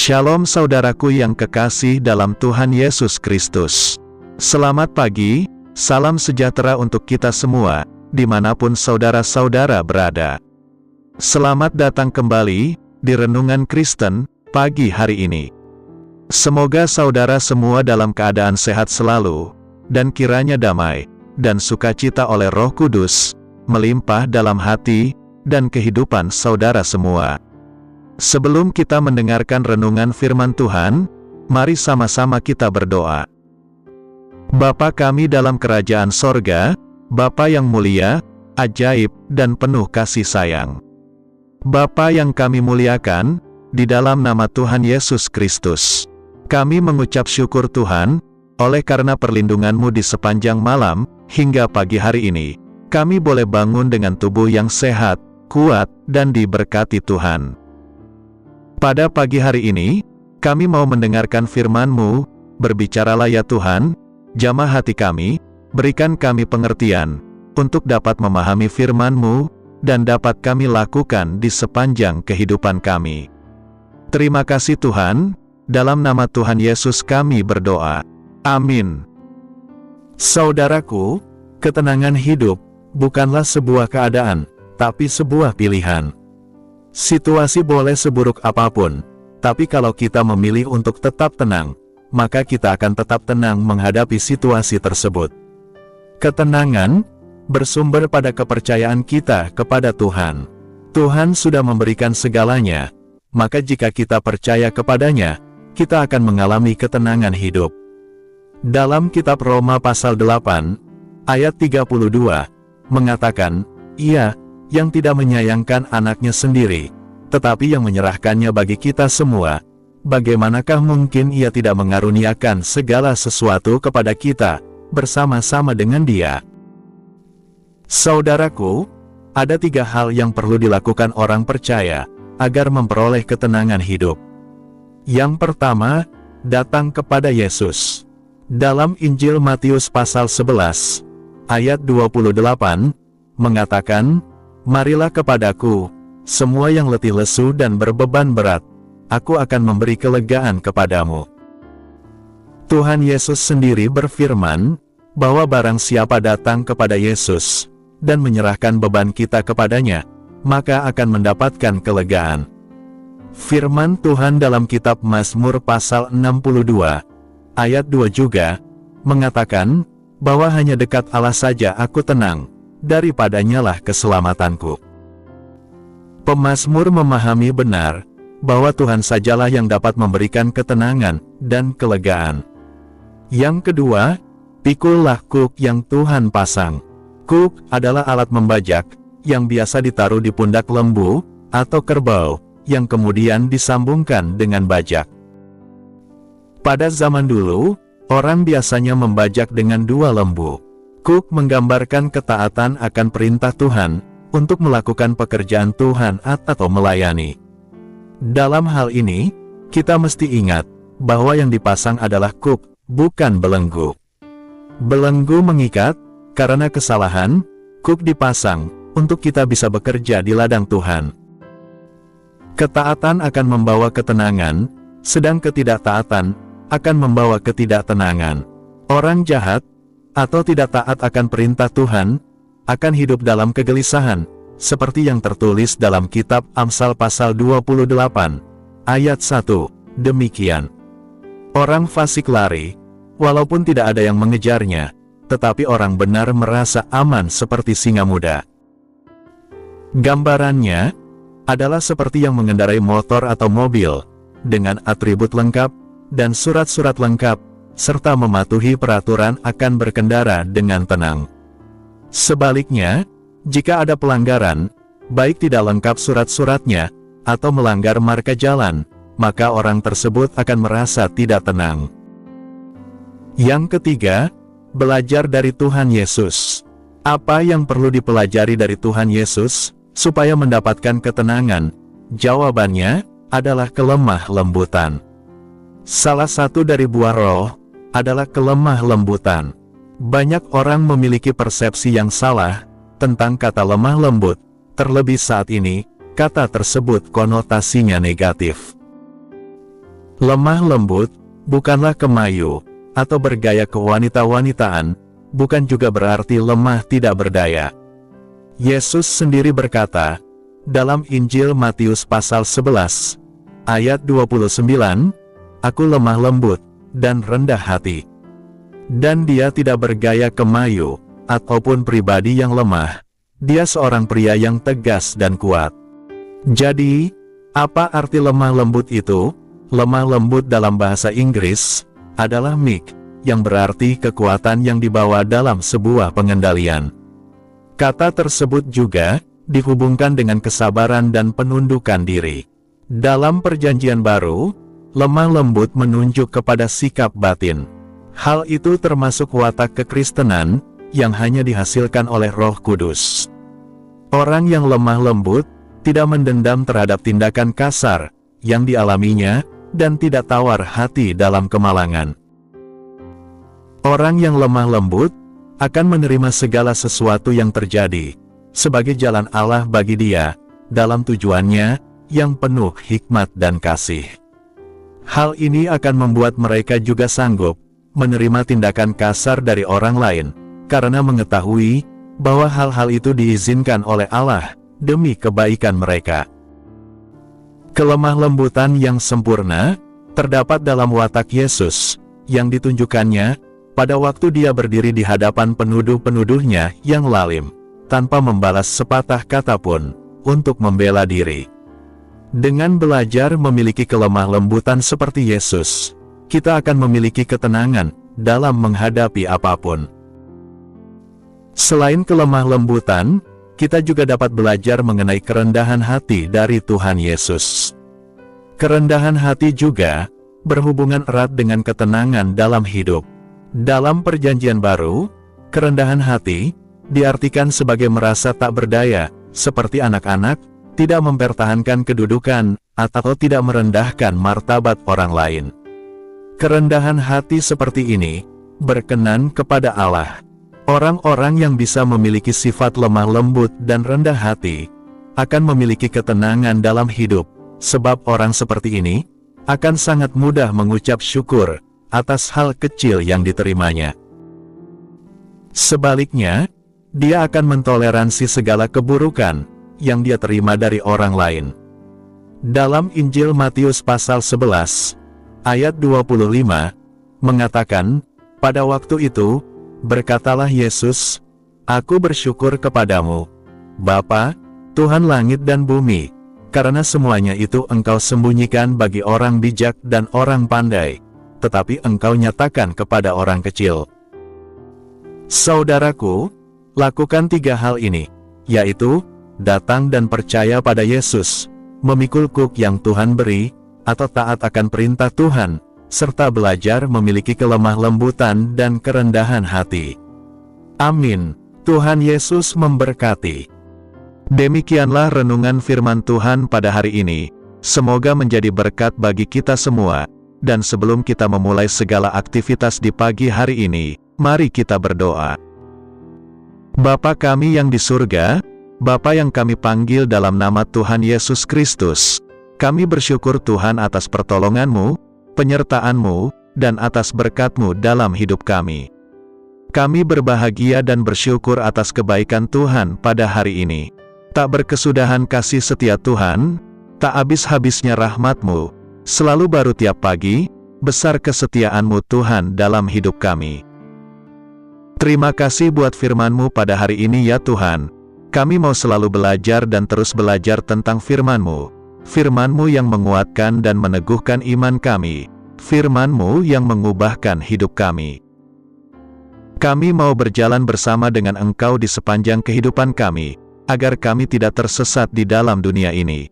Shalom saudaraku yang kekasih dalam Tuhan Yesus Kristus. Selamat pagi, salam sejahtera untuk kita semua, dimanapun saudara-saudara berada. Selamat datang kembali di Renungan Kristen pagi hari ini. Semoga saudara semua dalam keadaan sehat selalu, dan kiranya damai dan sukacita oleh Roh Kudus melimpah dalam hati dan kehidupan saudara semua. Sebelum kita mendengarkan renungan firman Tuhan, mari sama-sama kita berdoa. Bapa kami dalam kerajaan sorga, Bapa yang mulia, ajaib, dan penuh kasih sayang. Bapa yang kami muliakan, di dalam nama Tuhan Yesus Kristus, kami mengucap syukur Tuhan, oleh karena perlindungan-Mu di sepanjang malam, hingga pagi hari ini, kami boleh bangun dengan tubuh yang sehat, kuat, dan diberkati Tuhan. Pada pagi hari ini, kami mau mendengarkan firman-Mu, berbicaralah ya Tuhan, jamah hati kami, berikan kami pengertian, untuk dapat memahami firman-Mu, dan dapat kami lakukan di sepanjang kehidupan kami. Terima kasih Tuhan, dalam nama Tuhan Yesus kami berdoa. Amin. Saudaraku, ketenangan hidup, bukanlah sebuah keadaan, tapi sebuah pilihan. Situasi boleh seburuk apapun, tapi kalau kita memilih untuk tetap tenang, maka kita akan tetap tenang menghadapi situasi tersebut. Ketenangan bersumber pada kepercayaan kita kepada Tuhan. Tuhan sudah memberikan segalanya, maka jika kita percaya kepadanya, kita akan mengalami ketenangan hidup. Dalam kitab Roma pasal 8, ayat 32, mengatakan, Ia yang tidak menyayangkan anaknya sendiri, tetapi yang menyerahkannya bagi kita semua, bagaimanakah mungkin Ia tidak mengaruniakan segala sesuatu kepada kita, bersama-sama dengan Dia? Saudaraku, ada 3 hal yang perlu dilakukan orang percaya, agar memperoleh ketenangan hidup. Yang pertama, datang kepada Yesus. Dalam Injil Matius pasal 11, ayat 28, mengatakan, Marilah kepadaku, semua yang letih lesu dan berbeban berat, aku akan memberi kelegaan kepadamu. Tuhan Yesus sendiri berfirman, bahwa barang siapa datang kepada Yesus, dan menyerahkan beban kita kepadanya, maka akan mendapatkan kelegaan. Firman Tuhan dalam kitab Mazmur pasal 62, ayat 2 juga, mengatakan, bahwa hanya dekat Allah saja aku tenang, daripadanya lah keselamatanku. Pemazmur memahami benar, bahwa Tuhan sajalah yang dapat memberikan ketenangan dan kelegaan. Yang kedua, pikullah kuk yang Tuhan pasang. Kuk adalah alat membajak, yang biasa ditaruh di pundak lembu, atau kerbau, yang kemudian disambungkan dengan bajak. Pada zaman dulu, orang biasanya membajak dengan 2 lembu. Kuk menggambarkan ketaatan akan perintah Tuhan, untuk melakukan pekerjaan Tuhan atau melayani. Dalam hal ini, kita mesti ingat, bahwa yang dipasang adalah kuk, bukan belenggu. Belenggu mengikat, karena kesalahan, kuk dipasang, untuk kita bisa bekerja di ladang Tuhan. Ketaatan akan membawa ketenangan, sedang ketidaktaatan akan membawa ketidaktenangan. Orang jahat, atau tidak taat akan perintah Tuhan, akan hidup dalam kegelisahan, seperti yang tertulis dalam kitab Amsal pasal 28, ayat 1, demikian. Orang fasik lari, walaupun tidak ada yang mengejarnya, tetapi orang benar merasa aman seperti singa muda. Gambarannya, adalah seperti yang mengendarai motor atau mobil, dengan atribut lengkap, dan surat-surat lengkap, serta mematuhi peraturan akan berkendara dengan tenang. Sebaliknya, jika ada pelanggaran, baik tidak lengkap surat-suratnya, atau melanggar marka jalan, maka orang tersebut akan merasa tidak tenang. Yang ketiga, belajar dari Tuhan Yesus. Apa yang perlu dipelajari dari Tuhan Yesus, supaya mendapatkan ketenangan? Jawabannya, adalah kelemah lembutan. Salah satu dari buah roh, adalah kelemah lembutan. Banyak orang memiliki persepsi yang salah, tentang kata lemah lembut, terlebih saat ini, kata tersebut konotasinya negatif. Lemah lembut bukanlah kemayu atau bergaya kewanita-wanitaan, bukan juga berarti lemah tidak berdaya. Yesus sendiri berkata, dalam Injil Matius pasal 11, ayat 29, "Aku lemah lembut dan rendah hati." Dan dia tidak bergaya kemayu, ataupun pribadi yang lemah. Dia seorang pria yang tegas dan kuat. Jadi, apa arti lemah lembut itu? Lemah lembut dalam bahasa Inggris adalah meek, yang berarti kekuatan yang dibawa dalam sebuah pengendalian. Kata tersebut juga dihubungkan dengan kesabaran dan penundukan diri. Dalam Perjanjian Baru, lemah lembut menunjuk kepada sikap batin. Hal itu termasuk watak kekristenan yang hanya dihasilkan oleh Roh Kudus. Orang yang lemah lembut tidak mendendam terhadap tindakan kasar yang dialaminya dan tidak tawar hati dalam kemalangan. Orang yang lemah lembut akan menerima segala sesuatu yang terjadi sebagai jalan Allah bagi dia dalam tujuannya yang penuh hikmat dan kasih. Hal ini akan membuat mereka juga sanggup menerima tindakan kasar dari orang lain karena mengetahui bahwa hal-hal itu diizinkan oleh Allah demi kebaikan mereka. Kelemah lembutan yang sempurna terdapat dalam watak Yesus yang ditunjukkannya pada waktu dia berdiri di hadapan penuduh-penuduhnya yang lalim, tanpa membalas sepatah kata pun, untuk membela diri. Dengan belajar memiliki kelemah lembutan seperti Yesus, kita akan memiliki ketenangan dalam menghadapi apapun. Selain kelemah lembutan, kita juga dapat belajar mengenai kerendahan hati dari Tuhan Yesus. Kerendahan hati juga berhubungan erat dengan ketenangan dalam hidup. Dalam Perjanjian Baru, kerendahan hati diartikan sebagai merasa tak berdaya, seperti anak-anak, tidak mempertahankan kedudukan, atau tidak merendahkan martabat orang lain. Kerendahan hati seperti ini berkenan kepada Allah. Orang-orang yang bisa memiliki sifat lemah lembut dan rendah hati akan memiliki ketenangan dalam hidup, sebab orang seperti ini akan sangat mudah mengucap syukur atas hal kecil yang diterimanya. Sebaliknya, dia akan mentoleransi segala keburukan yang dia terima dari orang lain. Dalam Injil Matius pasal 11, ayat 25, mengatakan, pada waktu itu, berkatalah Yesus, "Aku bersyukur kepadamu, Bapa, Tuhan langit dan bumi, karena semuanya itu Engkau sembunyikan bagi orang bijak dan orang pandai, tetapi Engkau nyatakan kepada orang kecil." Saudaraku, lakukan 3 hal ini, yaitu, datang dan percaya pada Yesus, memikul kuk yang Tuhan beri, atau taat akan perintah Tuhan, serta belajar memiliki kelemah lembutan dan kerendahan hati. Amin. Tuhan Yesus memberkati. Demikianlah renungan firman Tuhan pada hari ini. Semoga menjadi berkat bagi kita semua. Dan sebelum kita memulai segala aktivitas di pagi hari ini, mari kita berdoa. Bapa kami yang di surga, Bapa yang kami panggil dalam nama Tuhan Yesus Kristus, kami bersyukur Tuhan atas pertolongan-Mu, penyertaan-Mu, dan atas berkat-Mu dalam hidup kami. Kami berbahagia dan bersyukur atas kebaikan Tuhan pada hari ini. Tak berkesudahan kasih setia Tuhan, tak habis-habisnya rahmat-Mu, selalu baru tiap pagi, besar kesetiaan-Mu Tuhan dalam hidup kami. Terima kasih buat firman-Mu pada hari ini ya Tuhan. Kami mau selalu belajar dan terus belajar tentang firman-Mu. Firman-Mu yang menguatkan dan meneguhkan iman kami. Firman-Mu yang mengubahkan hidup kami. Kami mau berjalan bersama dengan Engkau di sepanjang kehidupan kami, agar kami tidak tersesat di dalam dunia ini.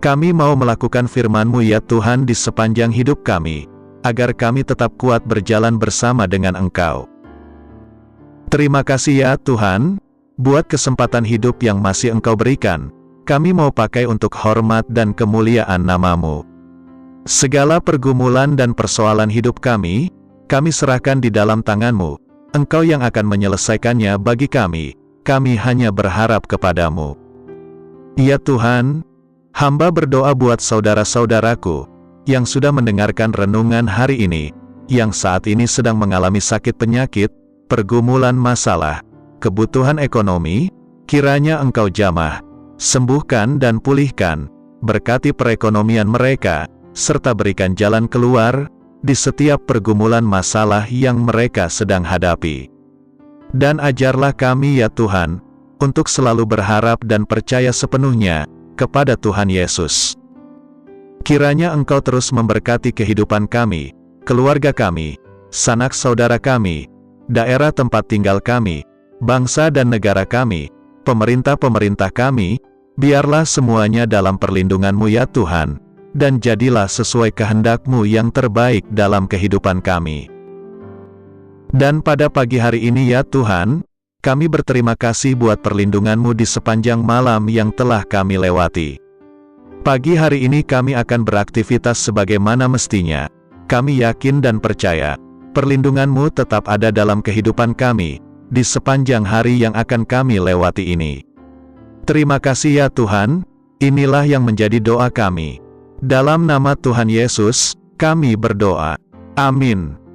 Kami mau melakukan firman-Mu ya Tuhan di sepanjang hidup kami, agar kami tetap kuat berjalan bersama dengan Engkau. Terima kasih ya Tuhan, buat kesempatan hidup yang masih Engkau berikan. Kami mau pakai untuk hormat dan kemuliaan nama-Mu. Segala pergumulan dan persoalan hidup kami serahkan di dalam tangan-Mu. Engkau yang akan menyelesaikannya bagi kami hanya berharap kepadamu. Ya Tuhan, hamba berdoa buat saudara-saudaraku, yang sudah mendengarkan renungan hari ini, yang saat ini sedang mengalami sakit penyakit, pergumulan masalah, kebutuhan ekonomi, kiranya Engkau jamah, sembuhkan dan pulihkan, berkati perekonomian mereka, serta berikan jalan keluar di setiap pergumulan masalah yang mereka sedang hadapi. Dan ajarlah kami ya Tuhan, untuk selalu berharap dan percaya sepenuhnya kepada Tuhan Yesus. Kiranya Engkau terus memberkati kehidupan kami, keluarga kami, sanak saudara kami, daerah tempat tinggal kami, bangsa dan negara kami, pemerintah-pemerintah kami, biarlah semuanya dalam perlindungan-Mu ya Tuhan, dan jadilah sesuai kehendak-Mu yang terbaik dalam kehidupan kami. Dan pada pagi hari ini ya Tuhan, kami berterima kasih buat perlindungan-Mu di sepanjang malam yang telah kami lewati. Pagi hari ini kami akan beraktivitas sebagaimana mestinya. Kami yakin dan percaya, perlindungan-Mu tetap ada dalam kehidupan kami, di sepanjang hari yang akan kami lewati ini. Terima kasih ya Tuhan, inilah yang menjadi doa kami. Dalam nama Tuhan Yesus, kami berdoa. Amin.